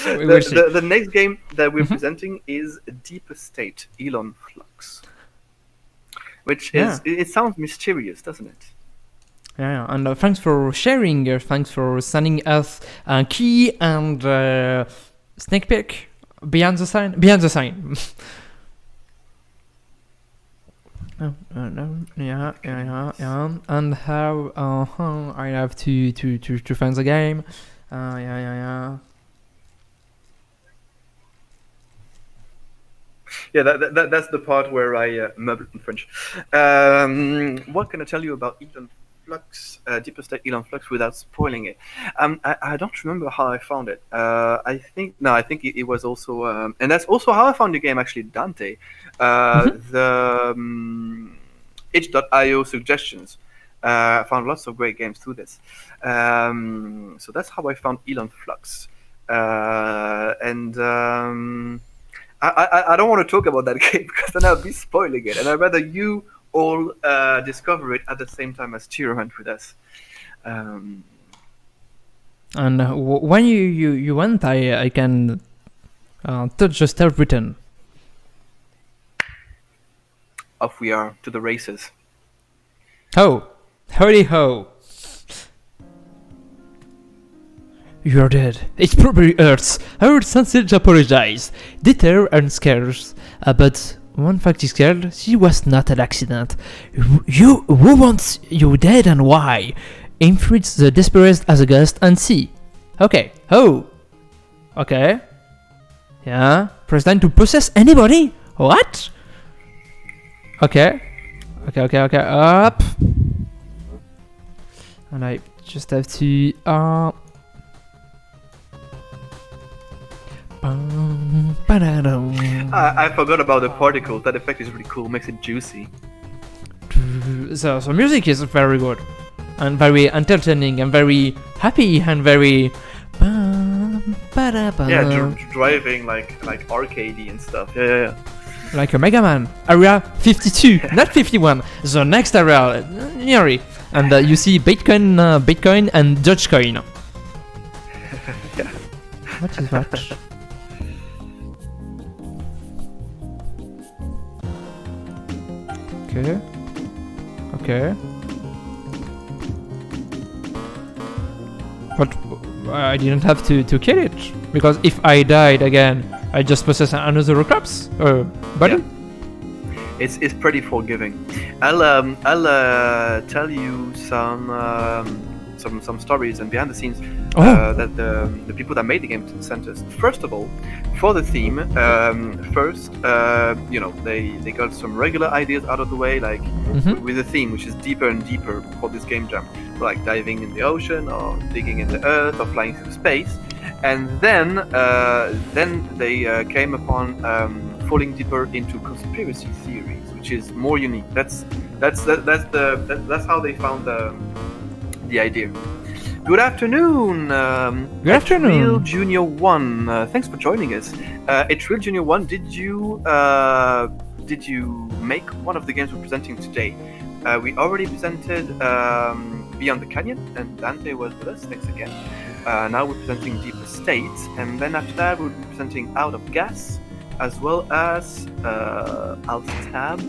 We'll see. The next game that we're presenting is Deeper State, Elon Flux, which Yeah. is it sounds mysterious, doesn't it? Yeah, and thanks for sharing. Thanks for sending us a key and sneak peek behind the sign. Behind the sign. Oh, no, yeah. And how? I have to find the game. Yeah. Yeah, that's the part where I mumble in French. What can I tell you about Elon Flux, Deeper State Elon Flux, without spoiling it? I don't remember how I found it. I think it was also, and that's also how I found the game. Actually, Dante, the itch.io suggestions. I found lots of great games through this. So that's how I found Elon Flux, and. I don't want to talk about that game because then I'll be spoiling it, and I'd rather you all discover it at the same time as Tiro went with us. And when you went, I can touch the start button. Off we are to the races. Ho! Howdy ho! You're dead. It probably hurts. Our senses apologize. Deter and scares. But one fact is clear, she was not an accident. Who wants you dead and why? Infiltrate the desperate as a ghost and see. Okay. Oh. Okay. Yeah. Press down to possess anybody? What? Okay. Up. And I just have to I forgot about the particles. That effect is really cool. Makes it juicy. So music is very good and very entertaining and very happy and very Driving like arcadey and stuff. Yeah. Like a Mega Man. Area 52, not 51. The next area, nearly. And you see Bitcoin and Dogecoin. Yeah. What is that? Okay. But I didn't have to kill it, because if I died again, I just possess another corpse body. Yeah. It's pretty forgiving. I'll tell you some stories and behind the scenes that the people that made the game sent us. First of all, for the theme, they got some regular ideas out of the way, like with the theme, which is deeper and deeper for this game jam, like diving in the ocean or digging in the earth or flying through space, and then they came upon falling deeper into conspiracy theories, which is more unique. That's how they found the idea. Good afternoon. Good afternoon. Real Junior 1. Thanks for joining us. Real Junior 1, did you make one of the games we're presenting today? We already presented Beyond the Canyon, and Dante was with us. Thanks again. Now we're presenting Deeper State, and then after that we'll be presenting Out of Gas, as well as Alt Tab,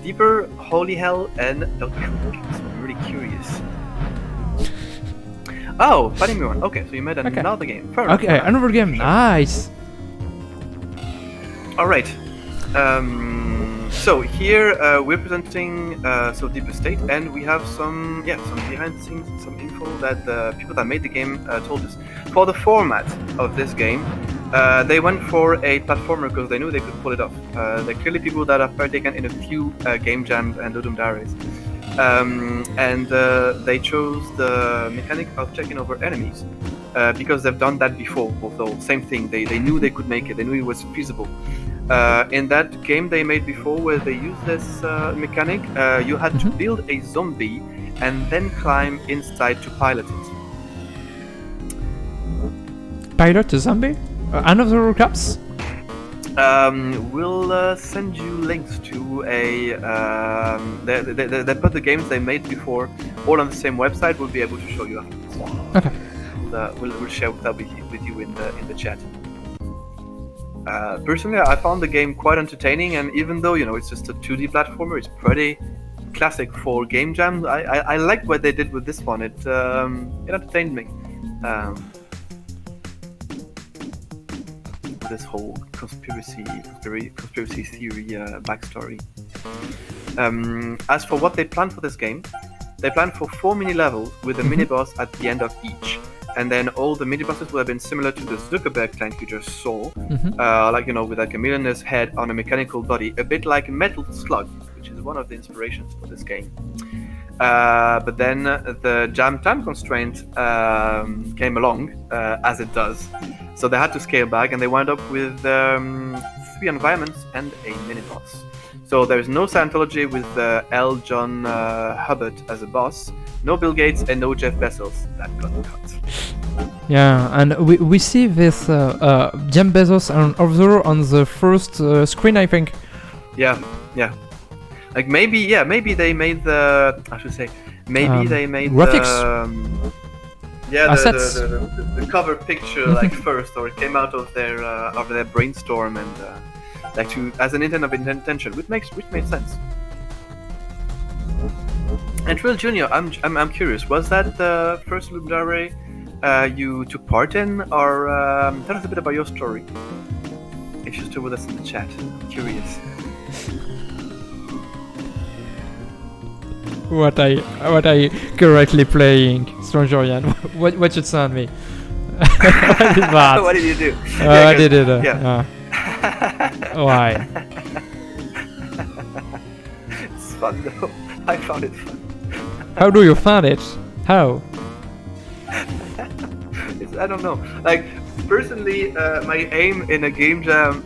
Deeper, Holy Hell, and Dr. Who. So I'm really curious. Oh, Fighting Me One. Okay, so you made another game. Fair enough. Okay, another game. Nice. All right. So here we're presenting Deeper State, and we have some behind the scenes, some info that the people that made the game told us. For the format of this game, they went for a platformer because they knew they could pull it off. They're clearly people that have partaken in a few game jams and Ludum Dares. And they chose the mechanic of checking over enemies because they've done that before. So same thing, they knew they could make it, they knew it was feasible. In that game they made before, where they used this mechanic, you had to build a zombie and then climb inside to pilot it. Pilot a zombie? Another caps? We'll send you links to a. They put the games they made before all on the same website. We'll be able to show you afterwards. Okay. we'll share that with you in the chat. Personally, I found the game quite entertaining, and even though it's just a 2D platformer, it's pretty classic for game jams. I liked what they did with this one. It entertained me. This whole conspiracy theory backstory. As for what they planned for this game, they planned for 4 mini levels with a mini boss at the end of each. And then all the mini bosses would have been similar to the Zuckerberg tank you just saw, with like a millionaire's head on a mechanical body, a bit like Metal Slug, which is one of the inspirations for this game. But then the jam time constraint came along, as it does, so they had to scale back, and they wound up with 3 environments and a mini boss. So there's no Scientology with L. John Hubbard as a boss, no Bill Gates, and no Jeff Bezos. That got cut. Yeah, and we see this Jeff Bezos and other on the first screen, I think. Yeah. Like maybe they made the. I should say maybe they made graphics. Assets. The cover picture like first, or it came out of their brainstorm and. As an intent of intention, which made sense. And Trill Junior, I'm curious. Was that the first Ludum Dare you took part in, or tell us a bit about your story? If you're still with us in the chat, I'm curious. What I currently playing, Strangerian? What should sound me? What did that? What did you do? I did it. Yeah. Why? It's fun though. I found it fun. How do you find it? How? I don't know. Like personally, my aim in a game jam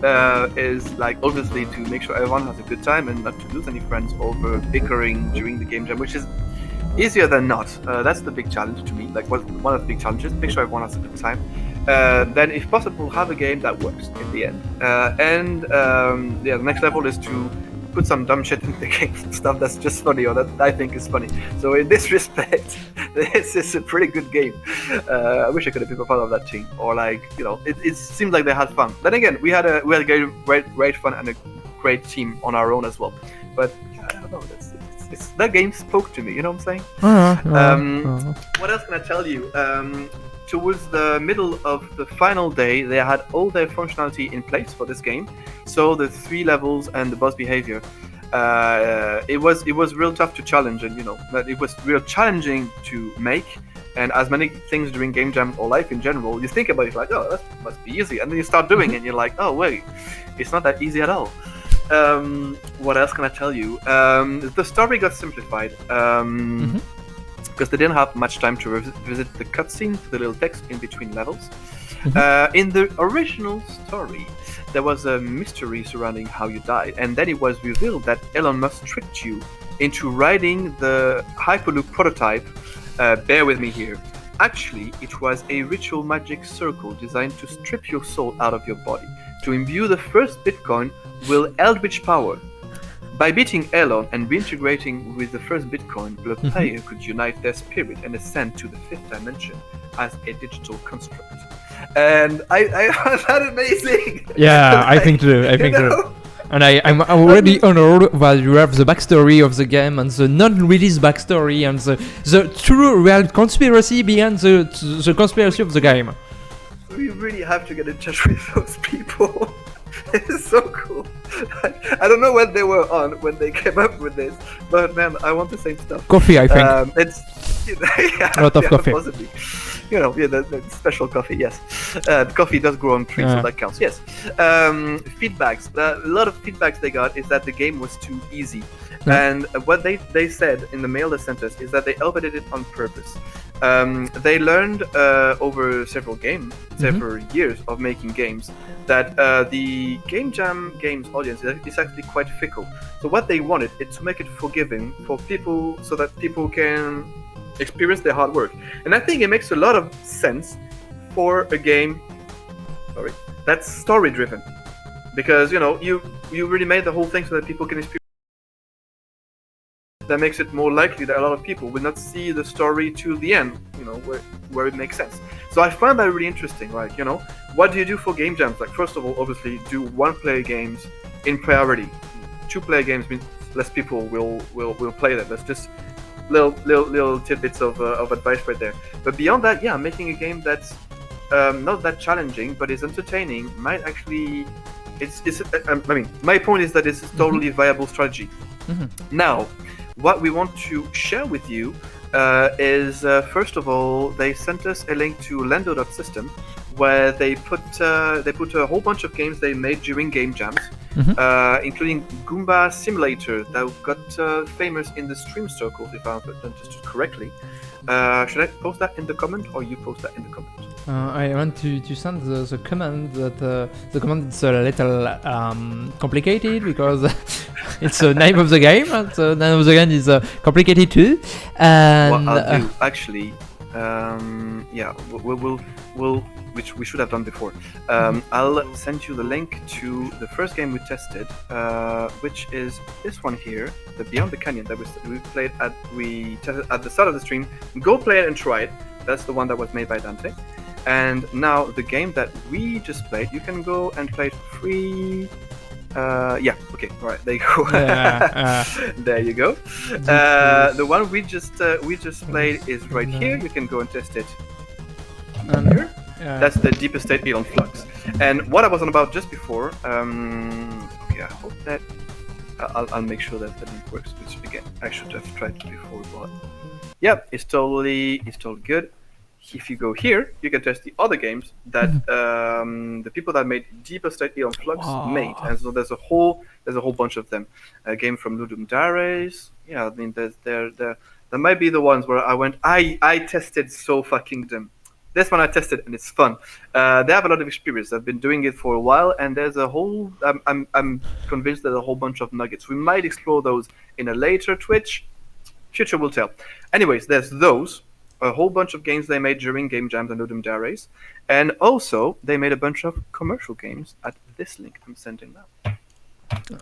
is like obviously to make sure everyone has a good time and not to lose any friends over bickering during the game jam, which is easier than not. That's the big challenge to me. Like one of the big challenges, make sure everyone has a good time. Then, if possible, have a game that works in the end. The next level is to put some dumb shit in the game, stuff that's just funny or that I think is funny. So, in this respect, this is a pretty good game. I wish I could have been a part of that team, or it seemed like they had fun. Then again, we had great fun and a great team on our own as well. But I don't know. That game spoke to me. You know what I'm saying? What else can I tell you? Towards the middle of the final day, they had all their functionality in place for this game. So the 3 levels and the boss behavior. It was real tough to challenge, and it was real challenging to make. And as many things during game jam or life in general, you think about it like, oh, that must be easy, and then you start doing it, and you're like, oh wait, it's not that easy at all. What else can I tell you? The story got simplified. Because they didn't have much time to revisit the cutscenes, the little text in between levels. In the original story, there was a mystery surrounding how you died, and then it was revealed that Elon Musk tricked you into riding the Hyperloop prototype. Bear with me here. Actually, it was a ritual magic circle designed to strip your soul out of your body, to imbue the first Bitcoin with eldritch power. By beating Elon and reintegrating with the first Bitcoin, the player could unite their spirit and ascend to the 5th dimension as a digital construct. And I found that amazing! Yeah, I think too. And I'm already honored that you have the backstory of the game and the non-released backstory and the true real conspiracy behind the conspiracy of the game. We really have to get in touch with those people. It's so cool. I don't know what they were on when they came up with this, but man, I want the same stuff. Coffee, I think. It's a lot of coffee. Possibly. The special coffee. Yes, the coffee does grow on trees, so that counts. Yes. Feedbacks. A lot of feedbacks they got is that the game was too easy, and what they said in the mail they sent us is that they elevated it on purpose. They learned over several years of making games that the game jam games audience is actually quite fickle. So what they wanted is to make it forgiving for people, so that people can experience their hard work. And I think it makes a lot of sense for a game that's story driven, because you really made the whole thing so that people can experience that makes it more likely that a lot of people will not see the story to the end, where it makes sense. So I find that really interesting. Like, what do you do for game jams? Like, first of all, obviously, do one-player games in priority. Two-player games means less people will play them. That's just little tidbits of advice right there. But beyond that, yeah, making a game that's not that challenging but is entertaining might actually. My point is that it's a totally viable strategy. Now, what we want to share with you is first of all, they sent us a link to Lendo.system where they put a whole bunch of games they made during game jams, including Goomba Simulator that got famous in the stream circles, if I understood correctly. Should I post that in the comment, or you post that in the comment? I want to send the comment that the comment is a little complicated because it's the name of the game, and the name of the game is complicated too. And what I'll do, actually, we'll which we should have done before. I'll send you the link to the first game we tested, which is this one here, the Beyond the Canyon that we tested at the start of the stream. Go play it and try it. That's the one that was made by Dante. And now the game that we just played, you can go and play it for free. Okay, all right, there you go. There you go. The one we just played is right here. You can go and test it. Here. That's the Deepest State Elon Flux. And what I was on about just before. Okay, I hope that I'll make sure that the link works. Which again, I should have tried before, but yeah, it's totally good. If you go here, you can test the other games that the people that made Deepest State Elon Flux made, and so there's a whole bunch of them. A game from Ludum Dare. Yeah, I mean, there might be the ones where I tested so fucking them. This one I tested and it's fun. They have a lot of experience. They've been doing it for a while, and there's a whole. I'm convinced there's a whole bunch of nuggets. We might explore those in a later Twitch. Future will tell. Anyways, there's those. A whole bunch of games they made during game jams and Ludum Dares, and also they made a bunch of commercial games at this link I'm sending now.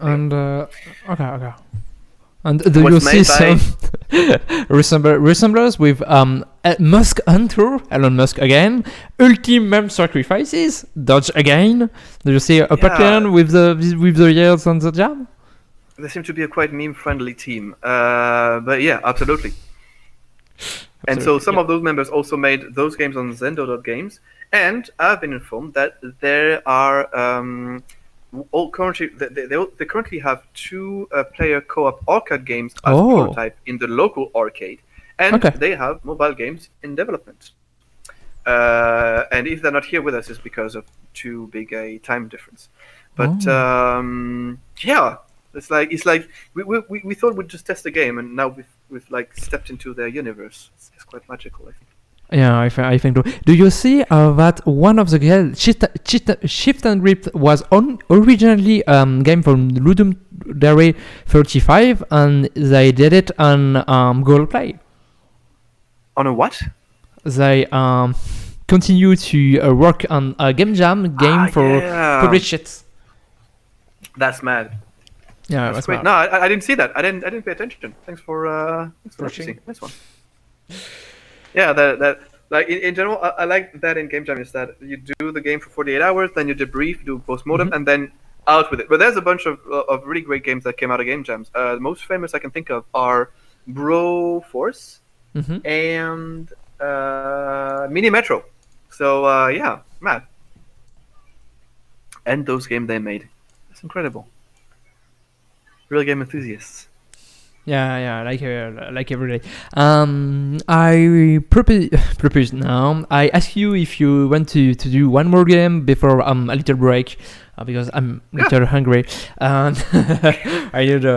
And okay. And do you see some resemblance with Musk Hunter, Elon Musk again, Ultimate Sacrifices, Dodge again? Do you see a pattern with the years on the jam? They seem to be a quite meme-friendly team, but yeah, absolutely. And so some of those members also made those games on Zendo.games, and I've been informed that there are they currently have 2 player co-op arcade games as prototype in the local arcade, and they have mobile games in development. And if they're not here with us, it's because of too big a time difference. But yeah. It's like we thought we'd just test the game, and now we've like stepped into their universe. It's quite magical, I think. Yeah, I think. Do you see that one of the games, Shift and Grip, was originally game from Ludum Dare 35, and they did it on Google Play. On a what? They continue to work on a game jam game for publish it. That's mad. Yeah, that's great. No, I didn't see that. I didn't pay attention. Thanks for watching. Nice one. Yeah, that like in general, I like that in game jam is that you do the game for 48 hours, then you debrief, do postmortem, and then out with it. But there's a bunch of really great games that came out of game jams. The most famous I can think of are Bro Force and Mini Metro. So yeah, mad. And those games they made. That's incredible. Real game enthusiasts. Yeah, like every day. I propose now. I ask you if you want to do one more game before a little break, because I'm a little hungry. I need